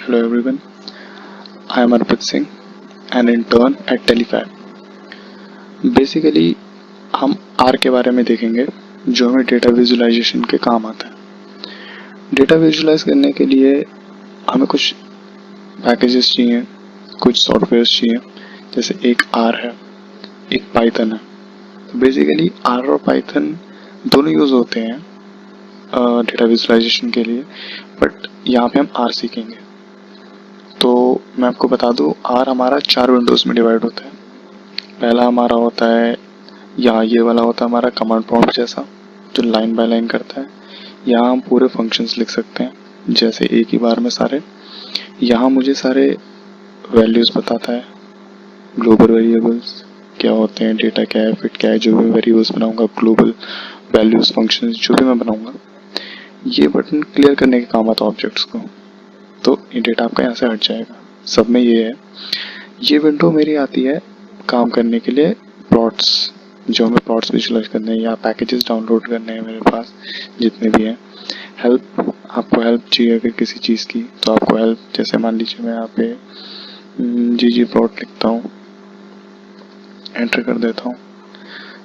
Hello everyone, I am Arpit Singh, an intern at Telefab. Basically हम are के बारे में देखेंगे जो हमें डेटा विजुअलाइजेशन के काम आता है। डेटा विजुअलाइज करने के लिए हमें कुछ पैकेजेस चाहिए, कुछ सॉफ्टवेयर्स चाहिए, जैसे एक आर है, एक पाइथन है। तो बेसिकली आर और पाइथन दोनों यूज़ होते हैं डेटा विजुअलाइजेशन के लिए, बट यहाँ पे हम आर सीखेंगे। तो मैं आपको बता दूँ, आर हमारा 4 विंडोज़ में डिवाइड होता है। पहला हमारा होता है, यहाँ ये वाला होता है हमारा कमांड प्रॉम्प्ट जैसा, जो लाइन बाय लाइन करता है। यहाँ हम पूरे फंक्शंस लिख सकते हैं, जैसे एक ही बार में सारे। यहाँ मुझे सारे वैल्यूज़ बताता है, ग्लोबल वेरिएबल्स क्या होते हैं, डेटा क्या है, फिट क्या है, जो भी वेरिएबल्स बनाऊंगा, ग्लोबल वैल्यूज़ फंक्शंस जो भी मैं बनाऊंगा। ये बटन क्लियर करने के काम आता है ऑब्जेक्ट्स को, तो ये डेटा आपका यहाँ से हट जाएगा। सब में ये है। ये विंडो मेरी आती है काम करने के लिए प्लॉट्स, जो हमें प्लॉट्स विजुअलाइज करने हैं या पैकेजेस डाउनलोड करने हैं मेरे पास जितने भी हैं। हेल्प, आपको हेल्प चाहिए अगर किसी चीज़ की तो आपको हेल्प, जैसे मान लीजिए मैं यहाँ पे जी प्लॉट लिखता हूँ, एंटर कर देता हूँ,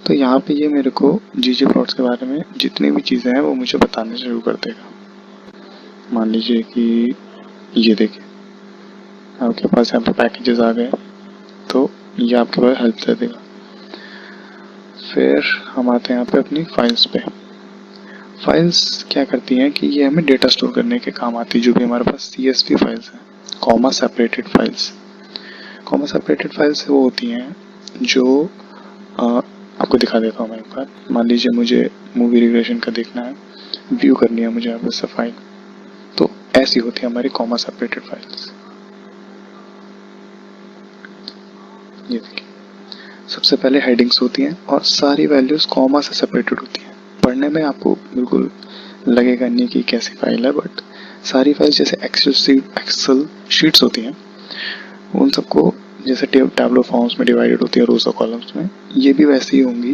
तो यहाँ पे ये मेरे को जी प्लॉट्स के बारे में जितनी भी चीज़ें हैं वो मुझे बताने शुरू कर देगा। मान लीजिए कि ये देखिए आपके पास यहाँ पे पैकेजेस आ गए, तो ये आपके पास हेल्प दे देगा। फिर हम आते हैं यहाँ पे अपनी फाइल्स पे। फाइल्स क्या करती हैं कि ये हमें डेटा स्टोर करने के काम आती है, जो भी हमारे पास CSV फाइल्स हैं, comma separated files. Comma separated files वो होती हैं जो आपको दिखा देता हूँ मैं एक बार। मान लीजिए मुझे मूवी रिग्रेशन का देखना है, व्यू करनी है मुझे यहाँ पे से फाइल, तो ऐसी होती है हमारी कॉमा सेपरेटेड फाइल्स। ये देखिए, सबसे पहले हेडिंग्स होती हैं और सारी वैल्यूज कॉमा से सेपरेटेड होती हैं। पढ़ने में आपको बिल्कुल लगेगा नहीं कि कैसी फाइल है, बट सारी फाइल जैसे एक्सेल शीट्स होती हैं, उन सबको जैसे टैब्लो फॉर्म्स में डिवाइडेड होती है रोज और कॉलम्स में, ये भी वैसे ही होंगी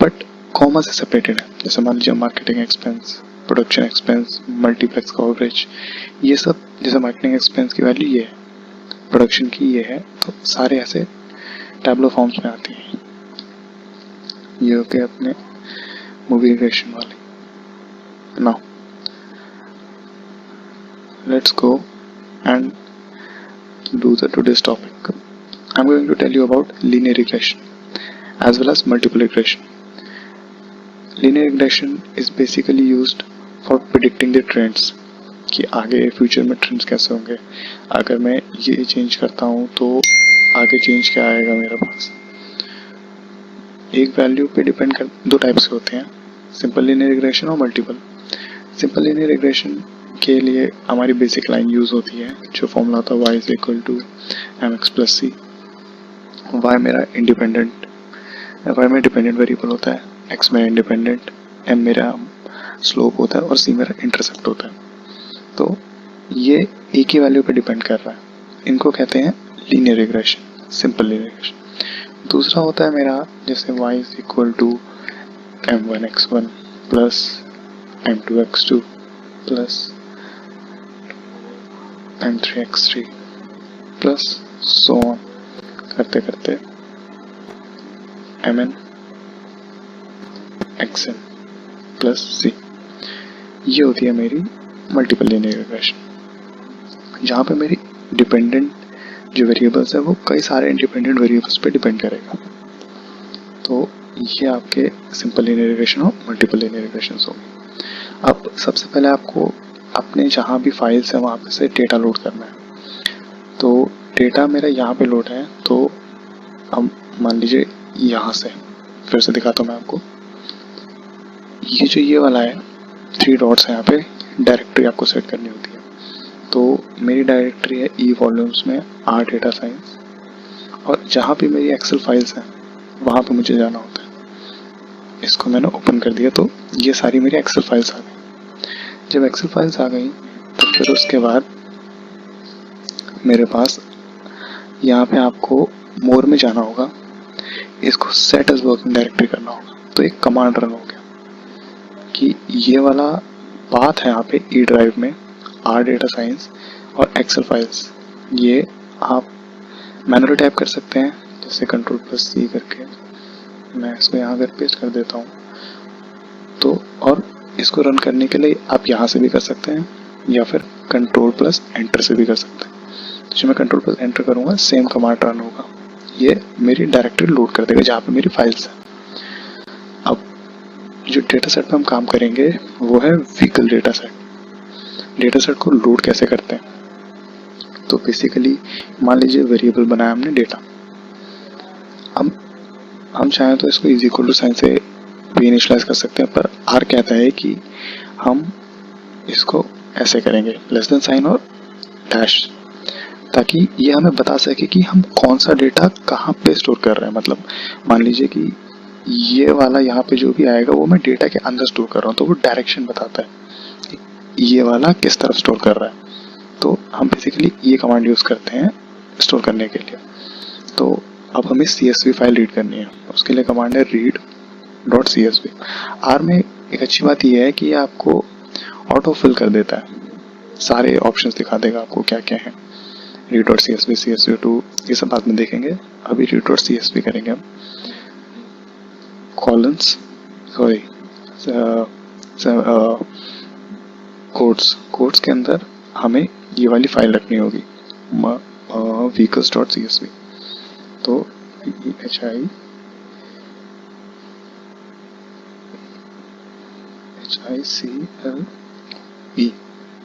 बट कॉमा से सेपरेटेड है। जैसे मान लीजिए marketing expense, production expense, multiplex coverage, ये सब जैसे मार्केटिंग एक्सपेंस की वैल्यू ये है, प्रोडक्शन की ये है, तो सारे ऐसे टैब्लो फॉर्म्स में आती हैं। ये हो गए अपने मूवी रिग्रेशन वाले। Now let's go and do the today's topic. I'm going to tell you about linear regression as well as multiple regression. Linear regression is basically used for predicting the trends, कि आगे future में trends कैसे होंगे। अगर मैं ये change करता हूँ तो आगे चेंज क्या आएगा मेरे पास। एक वैल्यू पे डिपेंड कर, दो टाइप्स के होते हैं, सिंपल लीनियर रिग्रेशन और मल्टीपल। सिंपल लीनियर रिग्रेशन के लिए हमारी बेसिक लाइन यूज़ होती है, जो फॉर्मूला होता है y = mx+c। y मेरा इंडिपेंडेंट, y में डिपेंडेंट वेरिएबल होता है, x मेरा इंडिपेंडेंट, m मेरा स्लोप होता है और c मेरा इंटरसेप्ट होता है। तो ये एक ही वैल्यू पे डिपेंड कर रहा है, इनको कहते हैं linear regression, simple linear regression. दूसरा होता है मेरा जैसे y = m1x1 plus m2x2 plus m3x3 plus so on करते करते mn xn प्लस c। ये होती है मेरी मल्टीपल लीनियर रिग्रेशन, जहाँ पे मेरी डिपेंडेंट जो वेरिएबल्स है वो कई सारे इंडिपेंडेंट वेरिएबल्स पे डिपेंड करेगा। तो ये आपके सिंपल लीनियर रिग्रेशन और मल्टीपल लीनियर रिग्रेशन होंगे। अब सबसे पहले आपको अपने जहाँ भी फाइल्स है वहाँ पे से डेटा लोड करना है। तो डेटा मेरा यहाँ पे लोड है, तो अब मान लीजिए यहाँ से फिर से दिखाता हूँ मैं आपको। ये जो ये वाला है 3 डॉट्स है, यहाँ पे डायरेक्टरी आपको सेट करनी होती है। तो मेरी डायरेक्टरी है ई वॉल्यूम्स में आर डेटा साइंस, और जहाँ भी मेरी एक्सेल फाइल्स हैं वहाँ पे मुझे जाना होता है। इसको मैंने ओपन कर दिया तो ये सारी मेरी एक्सेल फाइल्स आ गई। जब एक्सेल फाइल्स आ गई तो फिर उसके बाद मेरे पास यहाँ पे आपको मोर में जाना होगा, इसको सेट एज वर्किंग डायरेक्टरी करना होगा। तो एक कमांड रन हो गया कि ये वाला पाथ है यहाँ पे ई ड्राइव में आर डेटा साइंस, और एक्सेल फाइल्स, ये आप मैनुअली टाइप कर सकते हैं, जैसे Ctrl+C करके मैं इसको यहाँ अगर पेस्ट कर देता हूँ तो, और इसको रन करने के लिए आप यहाँ से भी कर सकते हैं या फिर Ctrl+Enter से भी कर सकते हैं। तो जब मैं Ctrl+Enter करूँगा सेम कमांड रन होगा, ये मेरी डायरेक्टरी लोड कर देगा जहाँ पे मेरी फाइल्स है। अब जो डेटा सेट पे हम काम करेंगे वो है vehicle data set. Data set को लोड कैसे करते हैं, तो बेसिकली मान लीजिए वेरिएबल बनाया हमने डेटा, हम चाहें तो इसको इज इक्वल टू साइन से भी इनिशियलाइज कर सकते हैं, पर आर कहता है कि हम इसको ऐसे करेंगे लेस देन साइन और डैश, ताकि ये हमें बता सके कि हम कौन सा डेटा कहाँ पे स्टोर कर रहे हैं। मतलब मान लीजिए कि ये वाला यहाँ पे जो भी आएगा वो मैं डेटा के अंदर स्टोर कर रहा हूँ, तो वो डायरेक्शन बताता है ये वाला किस तरफ स्टोर कर रहा है। तो हम बेसिकली ये कमांड यूज करते हैं स्टोर करने के लिए। तो अब हमें CSV फाइल रीड करनी है, उसके लिए कमांड है read.csv। आर में एक अच्छी बात यह है कि ये आपको ऑटो फिल कर देता है, सारे ऑप्शंस दिखा देगा आपको क्या क्या है। read.csv, CSV2 ये सब बाद में देखेंगे, अभी read.csv करेंगे हम। कॉलन्स सॉरी कोड्स के अंदर हमें ये वाली फाइल रखनी होगी vehicles.csv। तो HICLE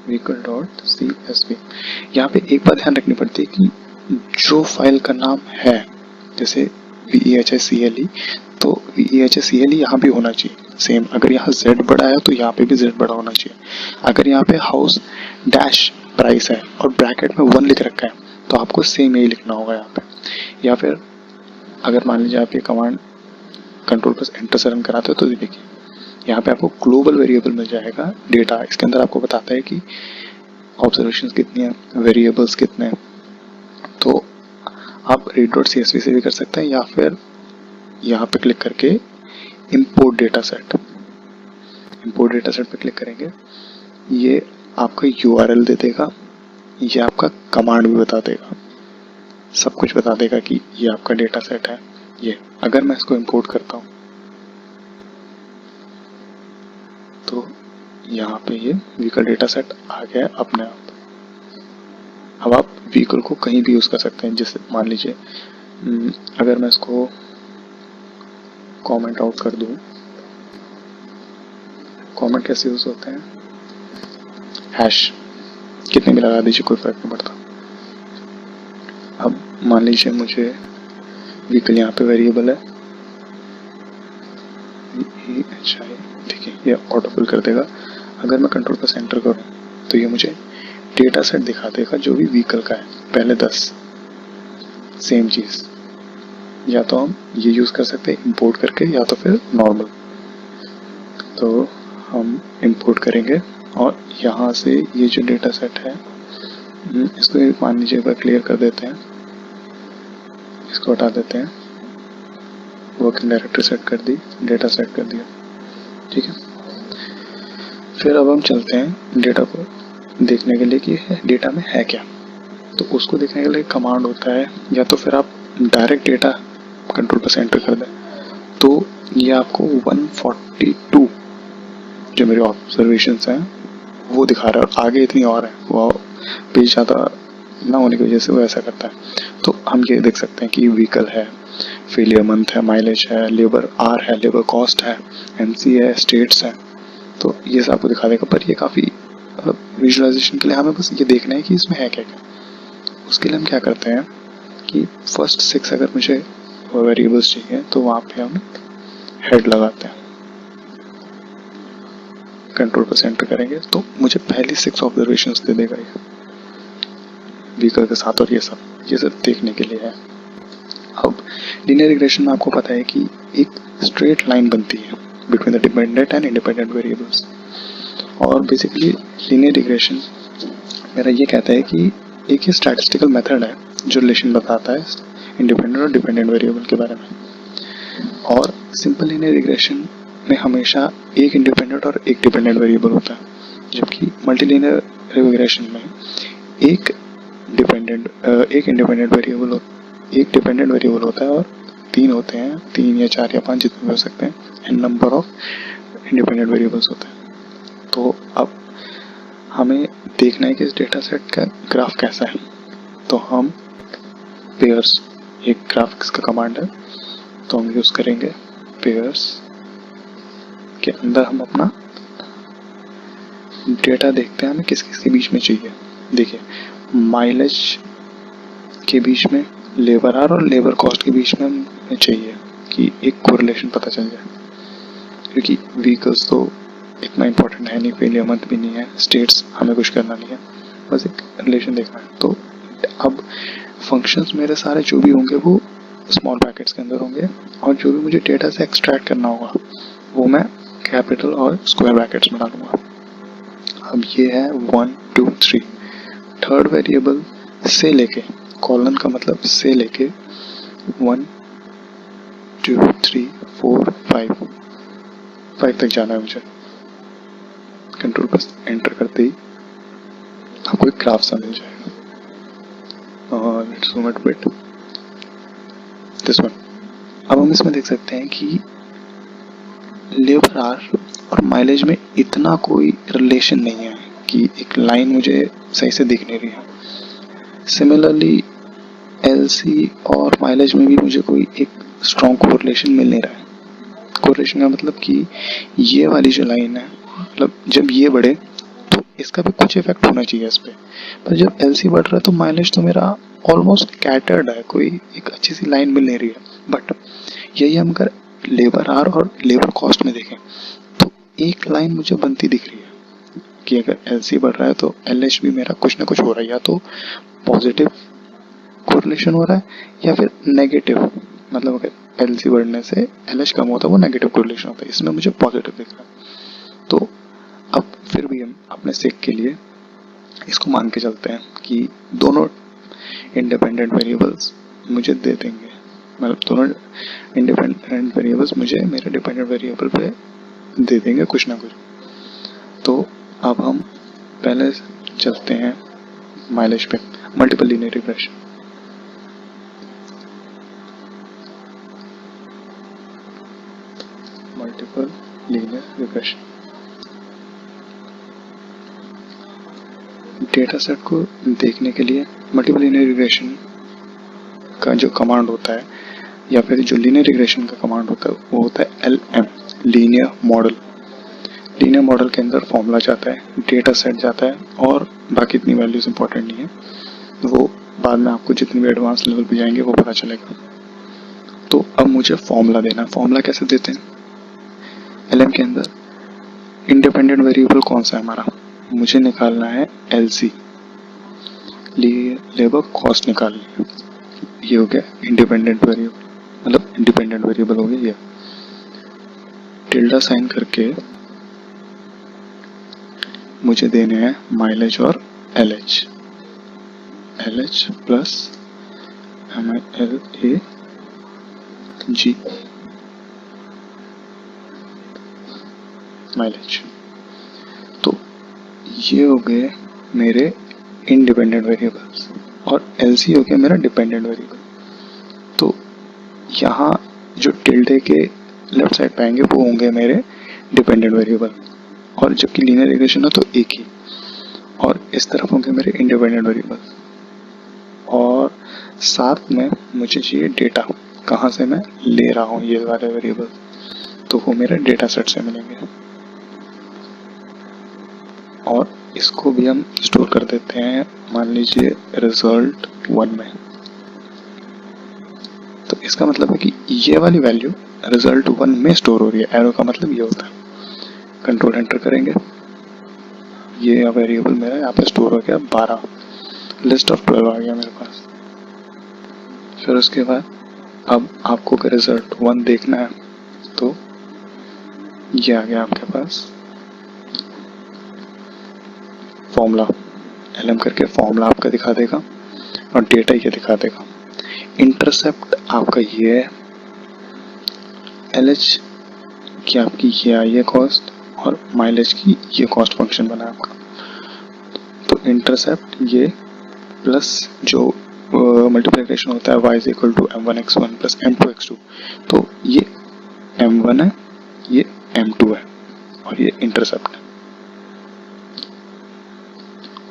vehicle.csv। यहाँ पे एक बात ध्यान रखनी पड़ती है कि जो फाइल का नाम है जैसे VEHICLE, तो VEHICLE यहाँ भी होना चाहिए सेम। अगर यहाँ Z बड़ा है तो यहाँ पे भी Z बड़ा होना चाहिए। अगर यहाँ पे हाउस डैश प्राइस है और ब्रैकेट में 1 लिख रखा है तो आपको सेम यही लिखना होगा यहाँ पे। या फिर अगर मान लीजिए आप ये कमांड Ctrl+Enter से रन कराते हो तो देखिए यहाँ पे आपको ग्लोबल वेरिएबल मिल जाएगा डेटा, इसके अंदर आपको बताता है कि ऑब्जर्वेशंस कितनी है, वेरिएबल्स कितने हैं। तो आप read.csv से भी कर सकते हैं या फिर यहाँ पे क्लिक करके import data set पे क्लिक करेंगे, ये आपका URL दे देगा, ये आपका कमांड भी बता देगा, सब कुछ बता देगा कि ये आपका डेटा सेट है। ये अगर मैं इसको इंपोर्ट करता हूँ तो यहाँ पे ये व्हीकल डेटा सेट आ गया अपने आप। अब आप व्हीकल को कहीं भी यूज कर सकते हैं, जैसे मान लीजिए अगर मैं इसको कमेंट आउट कर दूं, कमेंट कैसे यूज होते हैं, हैश कितने भी लगा दीजिए कोई फर्क नहीं पड़ता। अब मान लीजिए मुझे व्हीकल यहाँ पे वेरिएबल है देखिए ये ऑटो फिल कर देगा। अगर मैं Ctrl+Enter करूँ तो ये मुझे डेटा सेट दिखा देगा जो भी व्हीकल का है, पहले 10 सेम चीज। या तो हम ये यूज कर सकते हैं इंपोर्ट करके या तो फिर नॉर्मल। तो हम इंपोर्ट करेंगे और यहाँ से ये जो डेटा सेट है इसको मान लीजिए एक बार क्लियर कर देते हैं, इसको हटा देते हैं, वर्किंग डायरेक्टरी सेट कर दी, डेटा सेट कर दिया, ठीक है। फिर अब हम चलते हैं डेटा को देखने के लिए कि डेटा में है क्या। तो उसको देखने के लिए कमांड होता है, या तो फिर आप डायरेक्ट डेटा Ctrl+Enter कर दें तो ये आपको 142 जो मेरे ऑब्जर्वेशंस हैं वो दिखा रहा है, और आगे इतनी और है, वो पेज ज़्यादा ना होने की वजह से वो ऐसा करता है। तो हम ये देख सकते हैं कि व्हीकल है, फेलियर मंथ है, माइलेज है, लेबर आर है, लेबर कॉस्ट है, MC है, स्टेट्स है, तो ये सब आपको दिखा देगा। पर ये काफ़ी विजुअलाइजेशन के लिए हमें बस ये देखना है कि इसमें है क्या क्या। उसके लिए हम क्या करते हैं कि फर्स्ट 6 अगर मुझे वेरिएबल्स चाहिए तो वहाँ पे हम हेड लगाते हैं, Ctrl+Enter करेंगे तो मुझे पहली 6 ऑब्जर्वेशंस दे देगा ये व्हीकल के साथ, और ये सब देखने के लिए है। अब लीनियर रिग्रेशन में आपको पता है कि एक स्ट्रेट लाइन बनती है between the dependent and independent variables, और बेसिकली लीनियर रिग्रेशन मेरा ये कहता है कि एक ये स्टैटिस्टिकल मेथड है जो रिलेशन बताता है इंडिपेंडेंट और डिपेंडेंट वेरिएबल के बारे में। और सिंपल लीनियर रिग्रेशन में हमेशा एक इंडिपेंडेंट और एक डिपेंडेंट वेरिएबल होता है, जबकि मल्टी लीनियर रिग्रेशन में एक इंडिपेंडेंट वेरिएबल होता है और 3 होते हैं, 3 या 4 या 5 जितने भी हो सकते हैं, n number of independent variables होते हैं। तो अब हमें देखना है कि इस डेटा सेट का ग्राफ कैसा है। तो हम पेयर्स, एक ग्राफिक्स का कमांड है, तो हम यूज करेंगे पेयर्स के अंदर हम अपना डेटा देखते हैं हमें किस किस के बीच में चाहिए। देखिए, माइलेज के बीच में लेबर आर और लेबर कॉस्ट के बीच में हमें चाहिए कि एक कोरिलेशन पता चल जाए, क्योंकि व्हीकल्स तो इतना इम्पोर्टेंट है नहीं, फेलियर मंथ भी नहीं है, स्टेट्स हमें कुछ करना नहीं है, बस एक रिलेशन देखना है। तो अब फंक्शंस मेरे सारे जो भी होंगे वो स्मॉल ब्रैकेट्स के अंदर होंगे, और जो भी मुझे डेटा से एक्सट्रैक्ट करना होगा वो मैं कैपिटल और स्क्वायर ब्रैकेट्स में डालूंगा। अब ये है 1 2 3, थर्ड वेरिएबल से लेके, कॉलन का मतलब से लेके 1 2 3 4 5 तक जाना है मुझे। कंट्रोल प्लस एंटर करते ही आपको एक ग्राफ सा मिल जाएगा। और let's zoom it bit, this one. अब हम इसमें देख सकते हैं कि लेबर आर और माइलेज में इतना कोई रिलेशन नहीं है कि एक लाइन मुझे सही से दिख नहीं रही है। सिमिलरली एलसी और माइलेज में भी मुझे कोई एक स्ट्रॉन्ग कोरिलेशन मिल नहीं रहा है। कोरिलेशन का मतलब कि ये वाली जो लाइन है, मतलब जब ये बढ़े तो इसका भी कुछ इफेक्ट होना चाहिए इस पर जब एलसी बढ़ रहा है तो माइलेज तो मेरा ऑलमोस्ट स्कैटर्ड है, कोई एक अच्छी सी लाइन मिल नहीं रही है। बट यही हम अगर लेबर आर और लेबर कॉस्ट में देखें तो एक लाइन मुझे बनती दिख रही है कि अगर एलसी बढ़ रहा है तो एलएच भी मेरा कुछ ना कुछ हो रहा है, या तो पॉजिटिव कोरिलेशन हो रहा है या फिर नेगेटिव, मतलब अगर एलसी बढ़ने से एलएच कम होता है वो नेगेटिव कोरिलेशन होता है, इसमें मुझे पॉजिटिव दिख रहा है। तो अब फिर भी हम अपने सेक के लिए इसको मान के चलते हैं कि दोनों इंडिपेंडेंट वेरिएबल्स मुझे दे देंगे, मतलब दोनों इंडिपेंडेंट वेरिएबल्स मुझे मेरे डिपेंडेंट वेरिएबल पे दे देंगे कुछ ना कुछ। तो अब हम पहले चलते हैं माइलेज पे, multiple linear regression. Multiple linear regression data set को देखने के लिए मल्टीपल लीनियर रिग्रेशन का जो कमांड होता है, या फिर जो लीनियर रिग्रेशन का कमांड होता है वो होता है LM, linear model. Linear model के अंदर फॉर्मूला जाता है, डेटा सेट जाता है, और बाकी इतनी वैल्यूज इंपॉर्टेंट नहीं है, वो बाद में आपको जितनी भी एडवांस लेवल पे जाएंगे वो पता चलेगा। तो अब मुझे फॉर्मूला देना है। फॉर्मूला कैसे देते हैं? LM के अंदर इंडिपेंडेंट वेरिएबल कौन सा है हमारा, मुझे निकालना है LC, लेबर कॉस्ट निकालनी है। ये हो गया इंडिपेंडेंट वेरिएबल, मतलब इंडिपेंडेंट वेरिएबल हो गया ये। टिल्डा साइन करके मुझे देने हैं माइलेज और LH प्लस MILAG। माइलेज। तो ये हो गए मेरे इंडिपेंडेंट वेरिएबल्स और LC हो गया मेरा डिपेंडेंट वेरिएबल। तो यहाँ जो टिल्डे के लेफ्ट साइड पे आएंगे वो होंगे मेरे डिपेंडेंट वेरिएबल, और जबकि लीनियर रिग्रेशन है तो एक ही, और इस तरफ होंगे मेरे इंडिपेंडेंट वेरिएबल। और साथ में मुझे चाहिए डेटा, कहाँ से मैं ले रहा हूँ ये वाले वेरिएबल, तो वो मेरे डेटा सेट से मिलेंगे। और इसको भी हम स्टोर कर देते हैं, मान लीजिए रिजल्ट 1 में। तो इसका मतलब है कि ये वाली वैल्यू रिजल्ट 1 में स्टोर हो रही है। एरो का मतलब ये होता है। कंट्रोल एंटर करेंगे, ये वेरिएबल मेरा यहाँ पे स्टोर हो गया 12, लिस्ट ऑफ 12 आ गया मेरे पास। फिर उसके बाद अब आपको अगर रिजल्ट 1 देखना है तो ये आ गया आपके पास फॉर्मूला, LM करके फॉर्मूला आपका दिखा देगा और डेटा ये दिखा देगा। इंटरसेप्ट आपका ये है, LH की आपकी ये आई है कॉस्ट, और माइलेज की ये कॉस्ट फंक्शन बना है आपका। तो इंटरसेप्ट ये प्लस जो मल्टीप्लिकेशन होता है y is equal to m1x1 plus m2x2। तो ये m1 है, ये m2 है और ये इंटरसेप्ट है।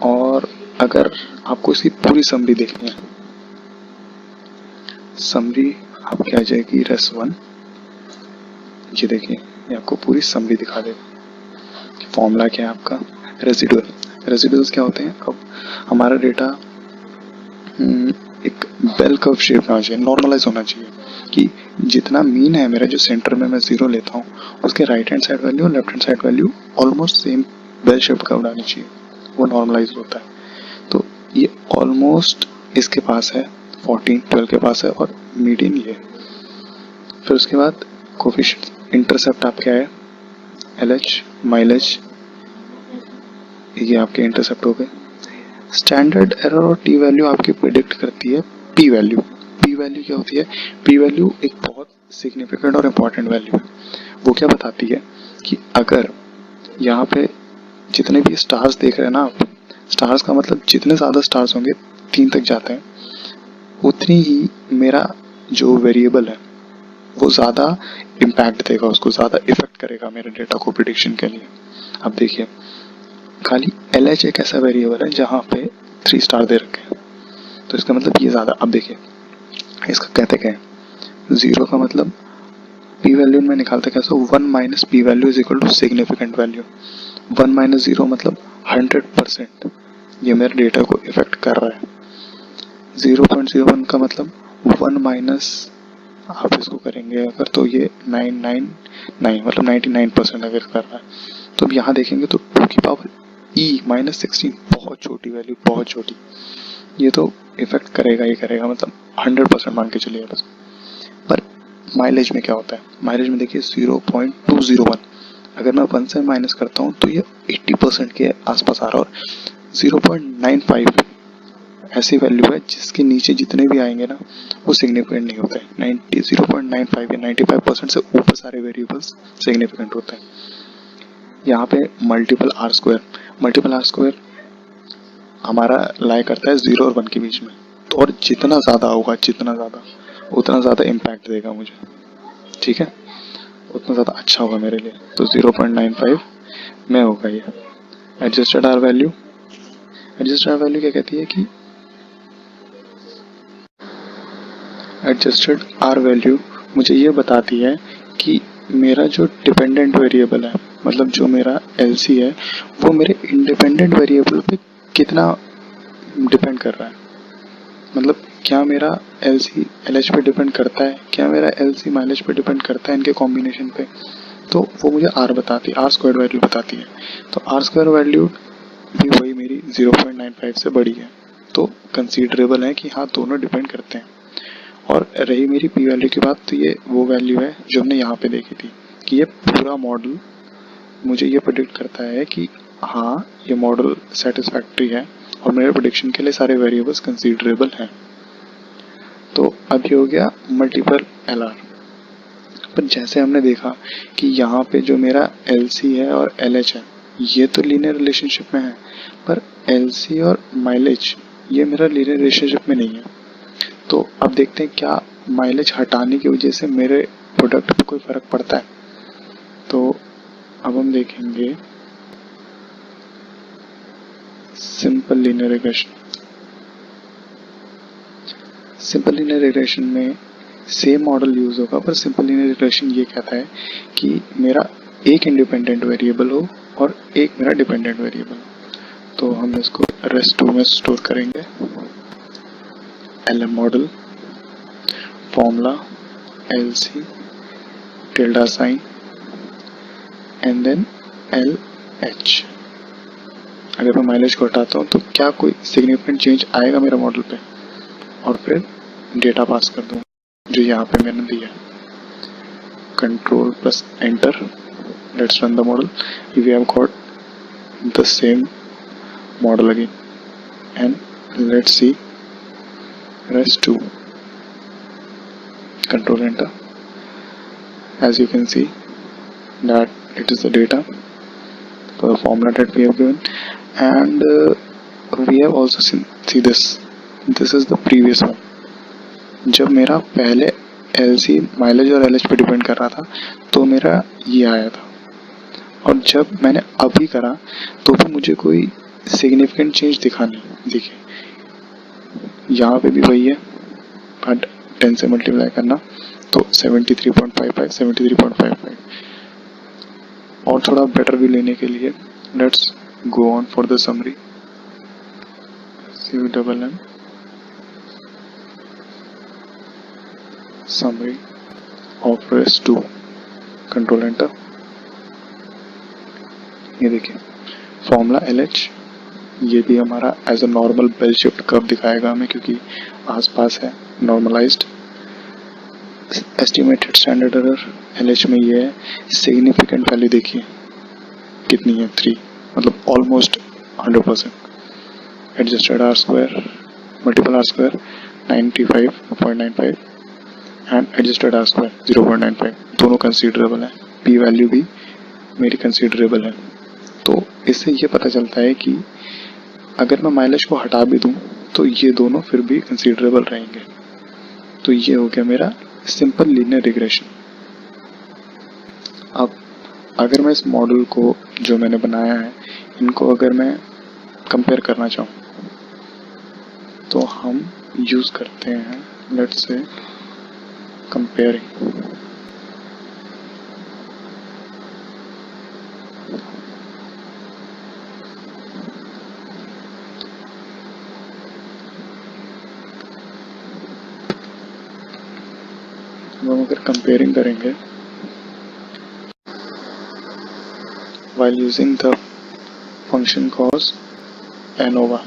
और अगर आपको इसकी पूरी समरी देखनी है, समरी आपकी आ जाएगी रेस1। ये देखिए, ये आपको पूरी समरी दिखा देगा। फॉर्मूला क्या है आपका, रेसिडुअल। रेसिडुअल्स क्या होते हैं, अब हमारा डेटा एक बेल कर्व शेप में होना चाहिए, नॉर्मलाइज होना चाहिए कि जितना मीन है मेरा, जो सेंटर में मैं 0 लेता हूँ, उसके राइट हैंड साइड वैल्यू और left hand side value almost same bell shape का बनानी चाहिए, वो नॉर्मलाइज होता है। तो ये ऑलमोस्ट इसके पास है, 14 12 के पास है और मीडियन ये। फिर उसके बाद कोफिशिएंट, इंटरसेप्ट आप क्या है, LH माइलेज, ये आपके इंटरसेप्ट हो गए। स्टैंडर्ड एरर और टी वैल्यू आपकी प्रिडिक्ट करती है पी वैल्यू। पी वैल्यू क्या होती है, पी वैल्यू एक बहुत सिग्निफिकेंट और इम्पॉर्टेंट वैल्यू है। वो क्या बताती है कि अगर यहाँ पे जितने भी स्टार्स देख रहे हैं ना आप, स्टार्स का मतलब जितने ज़्यादा स्टार्स होंगे 3 तक जाते हैं, उतनी ही मेरा जो वेरिएबल है वो ज़्यादा इम्पैक्ट देगा, उसको ज़्यादा इफेक्ट करेगा मेरे डेटा को प्रिडिक्शन के लिए। अब देखिए, खाली LH एक ऐसा वेरिएबल है जहाँ पे 3 स्टार दे रखे हैं, तो इसका मतलब ये ज़्यादा। अब देखिए इसका कहते क्या है, 0 का मतलब पी वैल्यू में निकालते कैसे, 1 minus P value is equal to significant value. 1 minus 0 मतलब 100% ये मेरे डेटा को इफेक्ट कर रहा है। 0.01 का मतलब 1 माइनस, आप इसको करेंगे अगर तो ये 999 मतलब 99% अगर कर रहा है। तो अब यहाँ देखेंगे तो 2 की पावर e माइनस 16, बहुत छोटी वैल्यू, बहुत छोटी, ये तो इफेक्ट करेगा ही करेगा, मतलब 100% मान के चलिए बस। पर माइलेज में क्या होता है, माइलेज में देखिए 0.201, अगर मैं 1 से माइनस करता हूँ तो ये 80% के आसपास आ रहा है। और 0.95 ऐसी वैल्यू है जिसके नीचे जितने भी आएंगे ना वो सिग्निफिकेंट नहीं होते हैं। 0.95 या 95% से ऊपर सारे वेरिएबल्स सिग्निफिकेंट होते हैं। यहाँ पे मल्टीपल आर स्क्वायर हमारा लाई करता है 0 और 1 के बीच में, तो और जितना ज़्यादा होगा उतना ज़्यादा इम्पैक्ट देगा मुझे, ठीक है, उतना ज़्यादा अच्छा होगा मेरे लिए। तो 0.95 में होगा ये। Adjusted are value, adjusted are value क्या कहती है कि एडजस्टेड आर वैल्यू मुझे ये बताती है कि मेरा जो डिपेंडेंट वेरिएबल है, मतलब जो मेरा LC है, वो मेरे इंडिपेंडेंट वेरिएबल पे कितना डिपेंड कर रहा है। मतलब क्या मेरा LC LH पे डिपेंड करता है, क्या मेरा LC माइलेज पे डिपेंड करता है, इनके कॉम्बिनेशन पे। तो वो मुझे R बताती है, R स्क्वायर वैल्यू बताती है। तो R स्क्वायर वैल्यू भी वही मेरी 0.95 से बड़ी है, तो कंसीडरेबल है कि हाँ दोनों डिपेंड करते हैं। और रही मेरी पी वैल्यू की बात, तो ये वो वैल्यू है जो हमने यहाँ पे देखी थी कि ये पूरा मॉडल मुझे ये प्रेडिक्ट करता है कि हाँ ये मॉडल सेटिस्फैक्ट्री है और मेरे प्रेडिक्शन के लिए सारे वेरिएबल्स कंसीडरेबल हैं। तो अब ये हो गया मल्टीपल LR। पर जैसे हमने देखा कि यहाँ पे जो मेरा LC है और LH है ये तो लीनियर रिलेशनशिप में है, पर LC और माइलेज ये मेरा लीनियर रिलेशनशिप में नहीं है। तो अब देखते हैं क्या माइलेज हटाने की वजह से मेरे प्रोडक्ट पे कोई फर्क पड़ता है। तो अब हम देखेंगे simple linear regression. Simple linear regression में सेम मॉडल यूज होगा, पर सिंपल लीनियर रिग्रेशन ये कहता है कि मेरा एक इंडिपेंडेंट वेरिएबल हो और एक मेरा डिपेंडेंट वेरिएबल हो। तो हम इसको रेस2 में स्टोर करेंगे। LM model, formula LC tilde sign and then LH। अगर मैं माइलेज को हटाता हूँ तो क्या कोई सिग्निफिकेंट चेंज आएगा मेरा मॉडल पे, और फिर डेटा पास कर दूँ जो यहाँ पे मैंने दिया। Control plus enter, let's run the model. We have got the same model again and let's see रेस2। control enter, as you can see that it is the data for the formula that we have given, and we have also see this this is the previous one. जब मेरा पहले LC mileage और LH पे depend कर रहा था तो मेरा ये आया था, और जब मैंने अभी करा तो भी मुझे कोई सिग्निफिकेंट चेंज दिखा नहीं। देखिए यहाँ पे भी वही है, बट 10 से मल्टीप्लाई करना तो 73.55 73.55। और थोड़ा बेटर व्यू लेने के लिए let's go on for the summary. CVMM summary of REST 2, control enter. ये देखिए फॉर्मूला LH, ये भी हमारा as a normal bell shift curve दिखाएगा हमें क्योंकि आसपास है normalised. Estimated standard error LH में ये है। सिग्निफिकेंट वैल्यू देखिए कितनी है, 3, मतलब almost 100%। Adjusted R square multiple R square 95.95 and adjusted R square 0.95, दोनों कंसीडरेबल है। पी वैल्यू भी मेरी कंसीडरेबल है। तो इससे ये पता चलता है कि अगर मैं माइलेज को हटा भी दूं तो ये दोनों फिर भी कंसीडरेबल रहेंगे। तो ये हो गया मेरा सिंपल लीनियर रिग्रेशन। अब अगर मैं इस मॉडल को जो मैंने बनाया है इनको अगर मैं कंपेयर करना चाहूँ तो हम यूज करते हैं लेट्स से कंपेयरिंग। हम अगर कंपेयरिंग करेंगे while using the function cos ANOVA।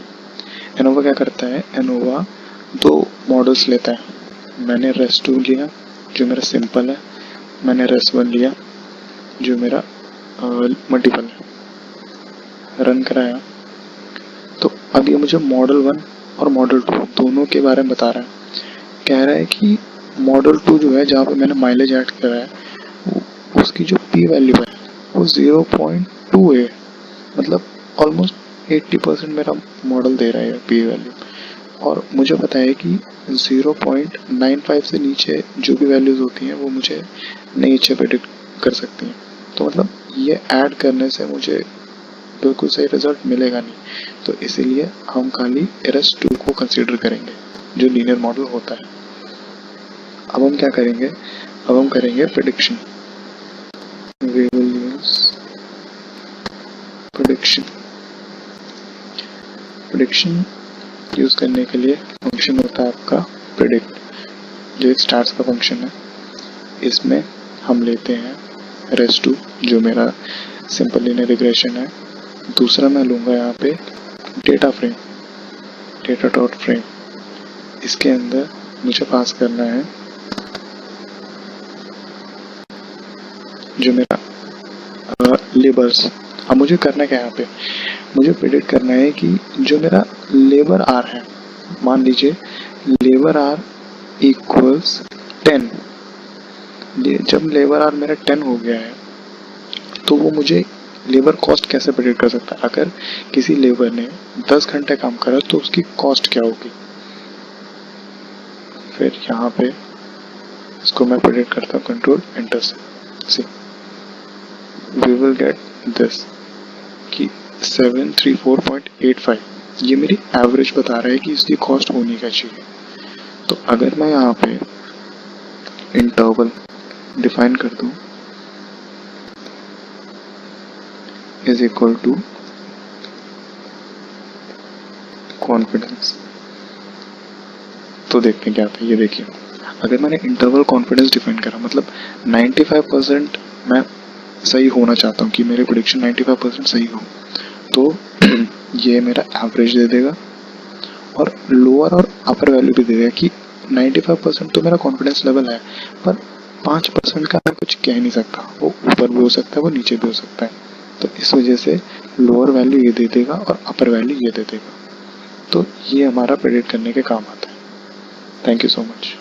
ANOVA क्या करता है, ANOVA दो मॉडल्स लेता है। मैंने REST 2 लिया जो मेरा सिंपल है, मैंने REST 1 लिया जो मेरा मल्टीपल है। रन कराया तो अब ये मुझे मॉडल 1 और मॉडल 2 दोनों के बारे में बता रहा है। कह रहा है कि मॉडल 2 जो है जहाँ पे मैंने माइलेज ऐड करा है उसकी जो पी वैल्यू है वो 0.2 है, मतलब ऑलमोस्ट 80% मेरा मॉडल दे रहा है पी वैल्यू। और मुझे पता है कि 0.95 से नीचे जो भी वैल्यूज होती हैं वो मुझे नहीं अच्छे प्रेडिक्ट कर सकती हैं। तो मतलब ये ऐड करने से मुझे बिल्कुल सही रिजल्ट मिलेगा नहीं, तो इसीलिए हम खाली REST 2 को कंसीडर करेंगे जो लीनियर मॉडल होता है। अब हम क्या करेंगे, अब हम करेंगे prediction. We will use prediction। Prediction use करने के लिए फंक्शन होता है आपका प्रेडिक्ट, जो एक स्टार्स का फंक्शन है। इसमें हम लेते हैं REST 2 जो मेरा सिंपल लीनियर रिग्रेशन है। दूसरा मैं लूँगा यहाँ पे data frame, data dot frame. इसके अंदर मुझे पास करना है जो मेरा लेबर्स। अब मुझे करना क्या है यहाँ पे, मुझे प्रेडिक्ट करना है कि जो मेरा लेबर आर है, मान लीजिए लेबर आर इक्वल्स 10। जब लेबर आर मेरा 10 हो गया है तो वो मुझे लेबर कॉस्ट कैसे प्रेडिक्ट कर सकता है। अगर किसी लेबर ने 10 घंटे काम करा तो उसकी कॉस्ट क्या होगी। फिर यहाँ पे इसको मैं प्रेडिक्ट करता हूँ कंट्रोल एंटर से। सी वी विल गेट दिस कि 734.85 ये मेरी एवरेज बता रहा है कि इसकी कॉस्ट होनी क्या चाहिए। तो अगर मैं यहाँ पे इंटरवल डिफाइन कर दूं इज इक्वल टू कॉन्फिडेंस, तो देखते हैं क्या आता है। ये देखिए अगर मैंने इंटरवल कॉन्फिडेंस डिफाइन करा मतलब 95% मैं सही होना चाहता हूँ कि मेरे प्रेडिक्शन 95% सही हो, तो ये मेरा एवरेज दे देगा और लोअर और अपर वैल्यू भी दे देगा कि 95% तो मेरा कॉन्फिडेंस लेवल है, पर 5% का मैं कुछ कह नहीं सकता, वो ऊपर भी हो सकता है वो नीचे भी हो सकता है। तो इस वजह से लोअर वैल्यू ये दे देगा और अपर वैल्यू ये दे देगा। तो ये हमारा प्रेडिक्ट करने के काम आता है। Thank you so much.